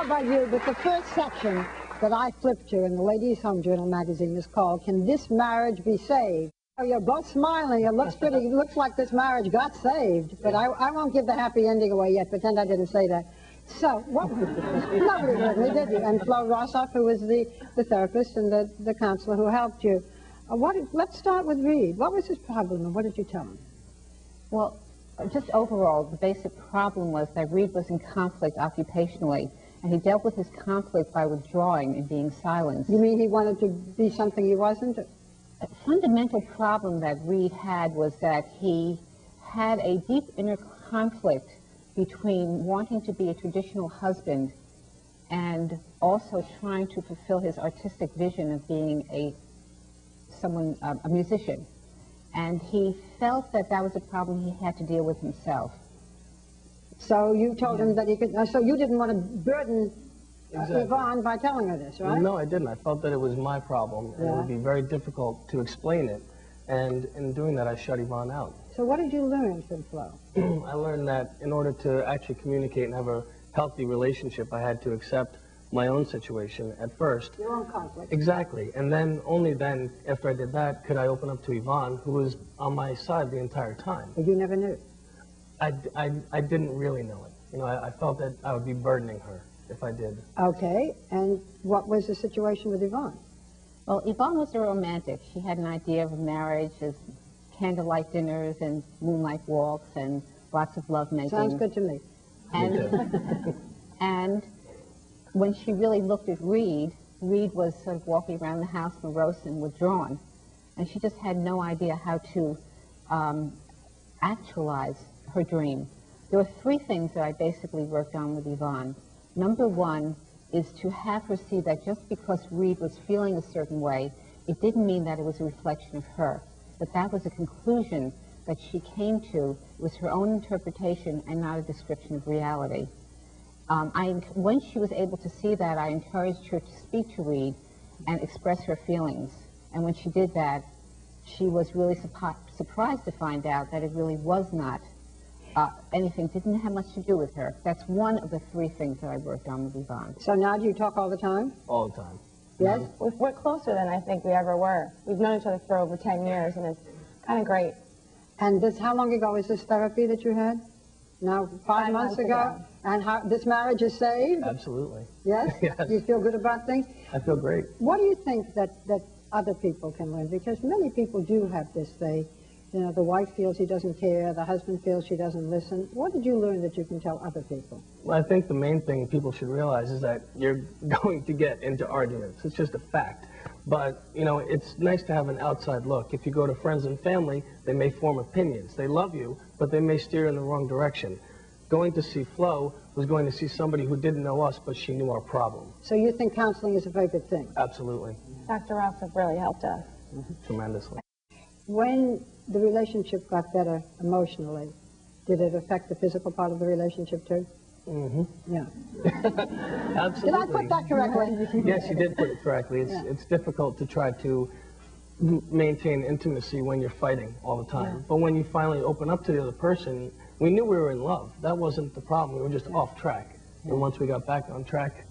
about you, but the first section that I flipped to in the Ladies' Home Journal magazine is called, Can This Marriage Be Saved? You're both smiling. It looks pretty. It looks like this marriage got saved, but I won't give the happy ending away yet. Pretend I didn't say that. So, what nobody heard me, did you? And Flo Rosof, who was the therapist and the counselor who helped you. Let's start with Reed. What was his problem, and what did you tell him? Well, just overall, the basic problem was that Reed was in conflict occupationally, and he dealt with his conflict by withdrawing and being silenced. You mean he wanted to be something he wasn't? A fundamental problem that Reed had was that he had a deep inner conflict between wanting to be a traditional husband and also trying to fulfill his artistic vision of being a musician. And he felt that that was a problem he had to deal with himself. So you told him that he could, so you didn't want to burden Yvonne by telling her this, right? No, I didn't. I felt that it was my problem, and it would be very difficult to explain it. And in doing that, I shut Yvonne out. So what did you learn from Flo? I learned that in order to actually communicate and have a healthy relationship, I had to accept my own situation at first. Your own conflict. Exactly. And then, only then, after I did that, could I open up to Yvonne, who was on my side the entire time. But you never knew. I didn't really know it. You know, I felt that I would be burdening her if I did. Okay, and what was the situation with Yvonne? Well, Yvonne was a romantic. She had an idea of marriage as candlelight dinners and moonlight walks and lots of lovemaking. Sounds good to me. And, and when she really looked at Reed, Reed was sort of walking around the house morose and withdrawn. And she just had no idea how to actualize her dream. There were three things that I basically worked on with Yvonne. Number one is to have her see that just because Reed was feeling a certain way, it didn't mean that it was a reflection of her. But that was a conclusion that she came to. It was her own interpretation and not a description of reality. When she was able to see that, I encouraged her to speak to Reed and express her feelings. And when she did that, she was really surprised to find out that it really was not anything, didn't have much to do with her. That's one of the three things that I worked on with Yvonne. So now do you talk all the time? All the time. Yes? We're closer than I think we ever were. We've known each other for over 10 years, and it's kind of great. And how long ago was this therapy that you had? Now, five months ago? And this marriage is saved? Absolutely. Yes? Yes. Do you feel good about things? I feel great. What do you think that other people can learn? Because many people do have this, you know, the wife feels he doesn't care, the husband feels she doesn't listen. What did you learn that you can tell other people? Well, I think the main thing people should realize is that you're going to get into arguments. It's just a fact. But, you know, it's nice to have an outside look. If you go to friends and family, they may form opinions. They love you, but they may steer in the wrong direction. Going to see Flo was going to see somebody who didn't know us, but she knew our problem. So you think counseling is a very good thing? Absolutely. Dr. Rosof really helped us. Tremendously. When the relationship got better emotionally, did it affect the physical part of the relationship too? Mm-hmm. Yeah. Absolutely. Did I put that correctly? Yes, you did put it correctly. It's difficult to try to maintain intimacy when you're fighting all the time. Yeah. But when you finally open up to the other person, we knew we were in love. That wasn't the problem. We were just off track. Yeah. And once we got back on track,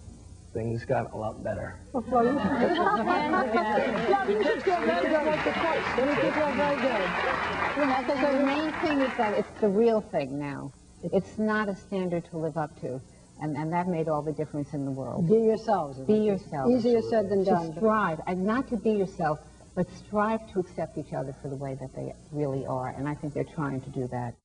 things got a lot better. Well, Flo, you should feel very good at the coach. You should feel very good. You know, the main thing is that it's the real thing now. It's not a standard to live up to. And that made all the difference in the world. Be yourselves. Be yourself. Easier said than done. To strive, and not to be yourself, but strive to accept each other for the way that they really are. And I think they're trying to do that.